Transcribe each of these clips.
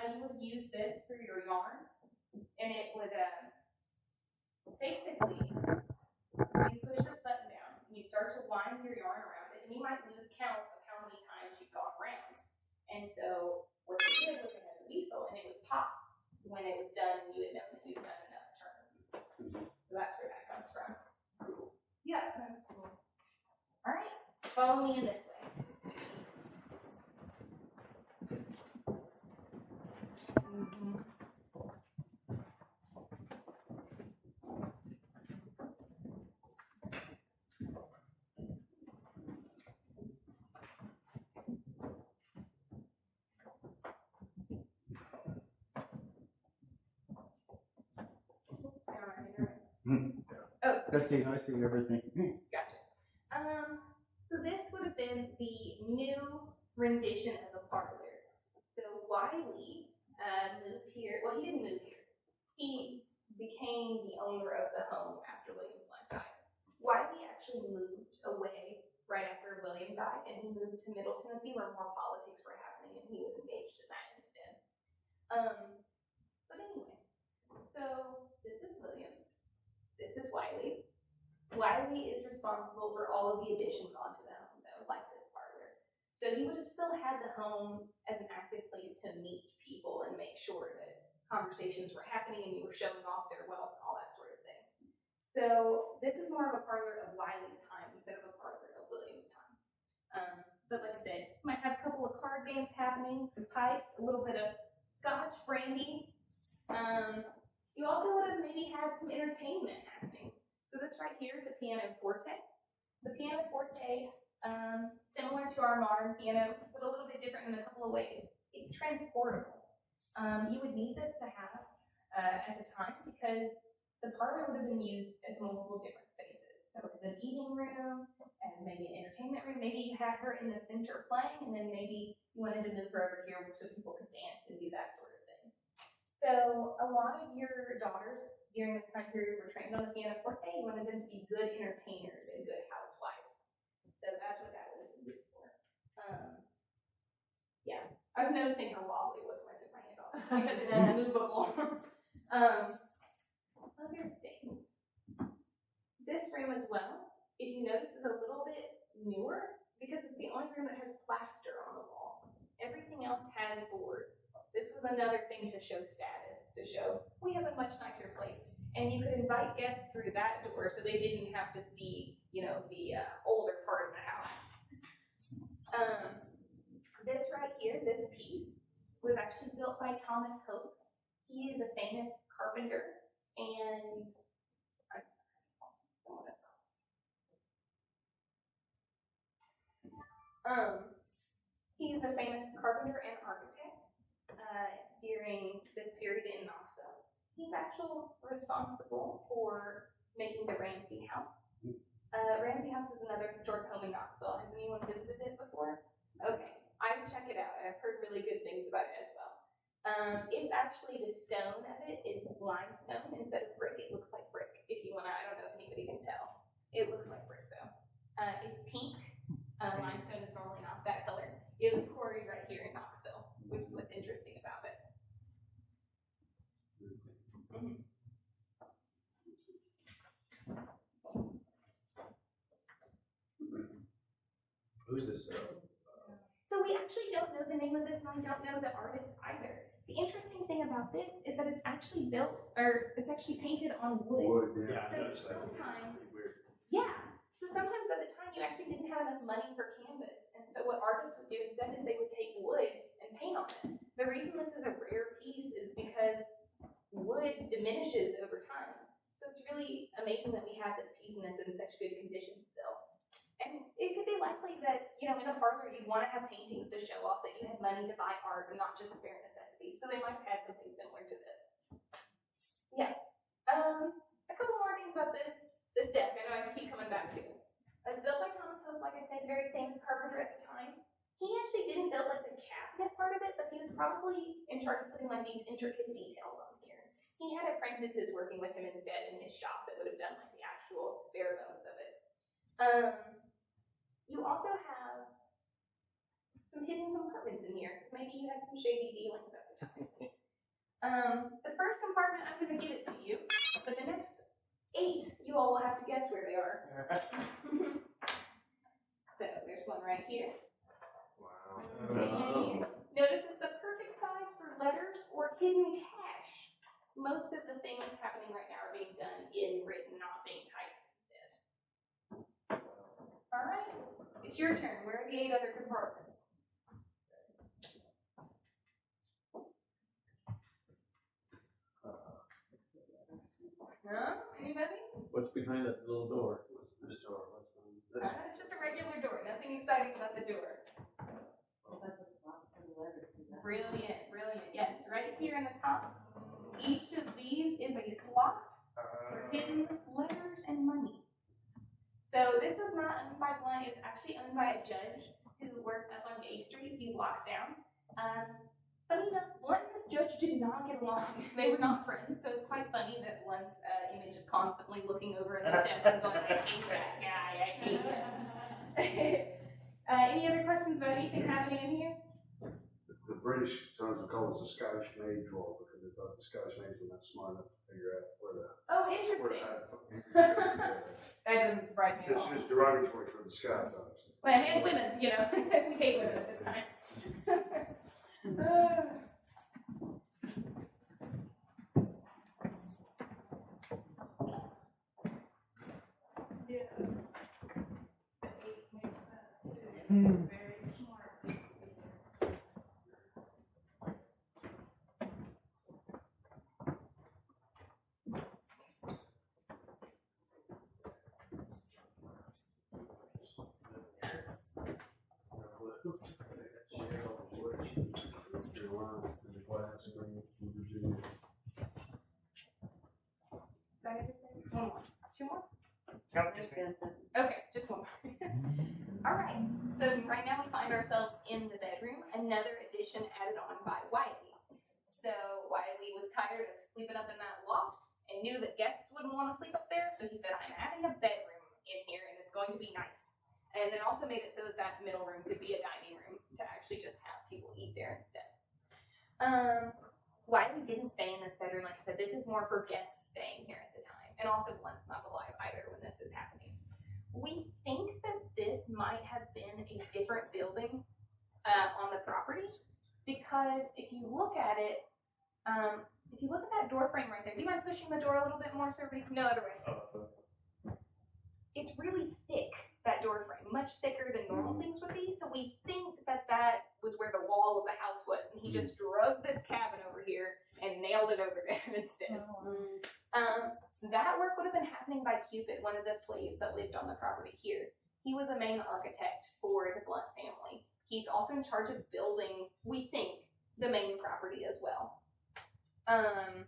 you would use this for your yarn, and it would basically, you push this button down, and you start to wind your yarn around it, and you might lose count of how many times you've gone around. And so what they did was they had a whistle, and it would pop. When it was done, you would know that you've done enough turns. So that's where that comes from. Yeah, that's cool. All right, follow me in this way. Oh, I see everything. Gotcha. So this would have been the new rendition of the parlor. So Wiley moved here. Well, he didn't move here. He became the owner of the home after William Blount died. Wiley actually moved away right after William died, and he moved to Middle Tennessee where more politics were happening, and he was engaged in that instead. But anyway, so this is William. This is Wiley. Wiley is responsible for all of the additions onto the home, though, like this parlor. So he would have still had the home as an active place to meet people and make sure that conversations were happening and you were showing off their wealth and all that sort of thing. So this is more of a parlor of Wiley's time instead of a parlor of William's time. But like I said, you might have a couple of card games happening, some pipes, a little bit of scotch, brandy. You also would have maybe had some entertainment happening. So this right here is the pianoforte. The pianoforte, similar to our modern piano, but a little bit different in a couple of ways. It's transportable. You would need this to have at the time because the parlor would have been used as multiple different spaces. So it's an eating room and maybe an entertainment room. Maybe you had her in the center playing, and then maybe you wanted to move her over here so people could dance and do that sort of thing. So a lot of your daughters during this time period were trained on the pianoforte. You wanted them to be good entertainers and good housewives. So that's what that would be used for. Yeah, I was noticing how wobbly it was when I took my hand off because it's movable. Other things. This room as well, if you notice, is a little bit newer because it's the only room that has plaster on the wall. Everything else has boards. This was another thing to show status, to show we have a much nicer place. And you could invite guests through that door so they didn't have to see, the older part of the house. This right here, this piece, was actually built by Thomas Hope. He is a famous carpenter, and he's a famous carpenter and architect during this period in Knoxville. He's actually responsible for making the Ramsey House. Ramsey House is another historic home in Knoxville. Has anyone visited it before? Okay, I would check it out. I've heard really good things about it as well. It's actually the stone of it is limestone instead of brick. It looks like brick. If you wanna, I don't know if anybody can tell. It looks like brick though. It's pink. Limestone is normally not that color. It was quarried right here in Knoxville, which is what's interesting about it. Mm-hmm. Who's this? So we actually don't know the name of this, and I don't know the artist either. The interesting thing about this is that it's actually it's actually painted on wood. Yeah, So sometimes, sometimes at the time you actually didn't have enough money for canvas, and so what artists would do instead is they would take wood and paint on it. The reason this is a rare piece is because wood diminishes over time. So it's really amazing that we have this piece and it's in such good condition still. And it could be likely that, in a parlor you'd want to have paintings to show off that you had money to buy art and not just a bare necessity. So they might have had something similar to this. Yeah. A couple more things about this desk I know I keep coming back to. It was built by Thomas Hope, like I said, very famous carpenter at the time. He actually didn't build like the cabinet part of it, but he was probably in charge of putting like these intricate details on here. He had apprentices working with him instead in his shop that would have done like the actual bare bones of it. You also have some hidden compartments in here. Maybe you had some shady dealings at the time. The first compartment, I'm going to give it to you, but the next 8, you all will have to guess where they are. So there's one right here. Wow. Notice it's the perfect size for letters or hidden cash. Most of the things happening right now are being done in written, not being typed instead. All right, it's your turn. Where are the 8 other compartments? Huh? Anybody? What's behind that little door? What's this door? What's behind this? It's just a regular door. Nothing exciting about the door. Brilliant, brilliant. Yes, right here in the top. Each of these is a slot for hidden letters and money. So this is not owned by Blount. It's actually owned by a judge who worked up on Gay Street. He walks down. Funny enough, Blount and this judge did not get along. They were not friends, so it's quite funny that Blount's image is constantly looking over at this desk and going, I hate that guy, I hate him. Any other questions about anything happening in here? The British sometimes call it the Scottish maid drawer because they thought the Scottish maids were not smart enough to figure out where the. Oh, interesting. That doesn't surprise me at all. It's just derogatory for the Scots, obviously. Well, and women, you know, we hate women at this time. Very smart. One more. 2 more? Count this thing. Okay, just one more. All right, so right now we find ourselves in the bedroom, another addition added on by Wiley. So Wiley was tired of sleeping up in that loft and knew that guests wouldn't want to sleep up there, so he said, I'm adding a bedroom in here and it's going to be nice. And then also made it so that that middle room could be a dining room to actually just have people eat there instead. Wiley didn't stay in this bedroom, like I said, this is more for guests staying here at the time. And also Blount's not alive either when this is happening. We think that this might have been a different building on the property because if you look at it, that door frame right there, do you mind pushing the door a little bit more so everybody can no other way? It's really thick, that door frame, much thicker than normal things would be. So we think that that was where the wall of the house was, and he just drug this cabin over here and nailed it over there instead. That work would have been happening by Cupid, one of the slaves that lived on the property here. He was a main architect for the Blount family. He's also in charge of building, we think, the main property as well. Other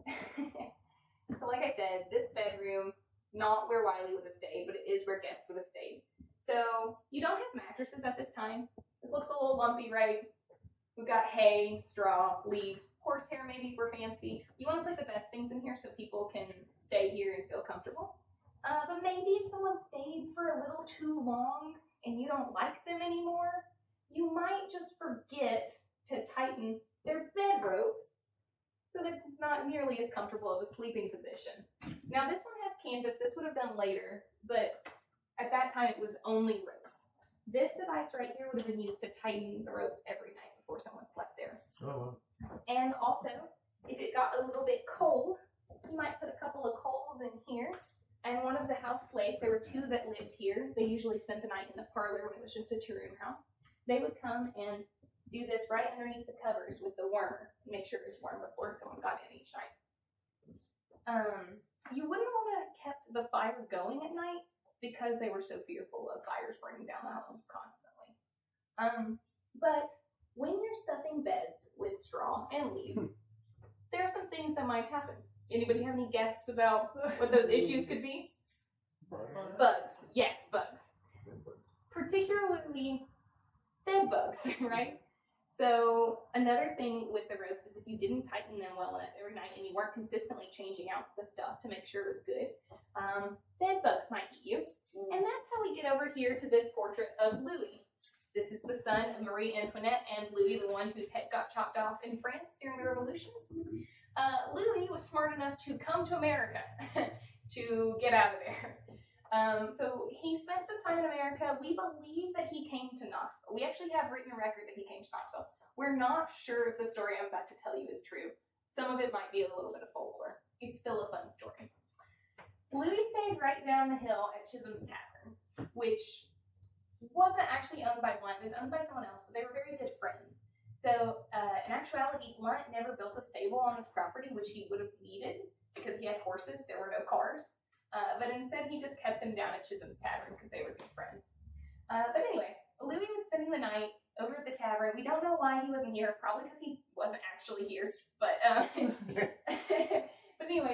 things. So like I said, this bedroom, not where Wiley would have stayed, but it is where guests would have stayed. So you don't have mattresses at this time. This looks a little lumpy, right? We've got hay, straw, leaves, horsehair maybe for fancy. You want to put the best things in here so people can stay here and feel comfortable. But maybe if someone stayed for a little too long and you don't like them anymore, you might just forget to tighten their bed ropes so that it's not nearly as comfortable of a sleeping position. Now this one has canvas. This would have done later, but at that time it was only ropes. This device right here would have been used to tighten the ropes every night before someone slept there. Oh, And also, if it got a little bit cold, you might put a couple of coals in here. And one of the house slaves, there were 2 that lived here. They usually spent the night in the parlor when it was just a 2-room house. They would come and do this right underneath the covers with the warmer. Make sure it was warm before someone got in each night. You wouldn't want to have kept the fire going at night because they were so fearful of fires burning down the home constantly. But when you're stuffing beds with straw and leaves, there are some things that might happen. Anybody have any guesses about what those issues could be? Bugs. Yes, bugs. Particularly bed bugs, right? So another thing with the ropes is if you didn't tighten them well enough every night and you weren't consistently changing out the stuff to make sure it was good, bed bugs might eat you. And that's how we get over here to this portrait of Louis. This is the son of Marie Antoinette and Louis, the one whose head got chopped off in France during the Revolution. Louis was smart enough to come to America to get out of there. So he spent some time in America. We believe that he came to Knoxville. We actually have written a record that he came to Knoxville. We're not sure if the story I'm about to tell you is true. Some of it might be a little bit of folklore. It's still a fun story. Louis stayed right down the hill at Chisholm's Tavern, which wasn't actually owned by Blount. It was owned by someone else, but they were very good friends. So, in actuality, Blount never built a stable on his property, which he would have needed because he had horses. There were no cars. But instead, he just kept them down at Chisholm's Tavern because they were good friends. But anyway, Louis was spending the night over at the tavern. We don't know why he wasn't here. Probably because he wasn't actually here. But, but anyway,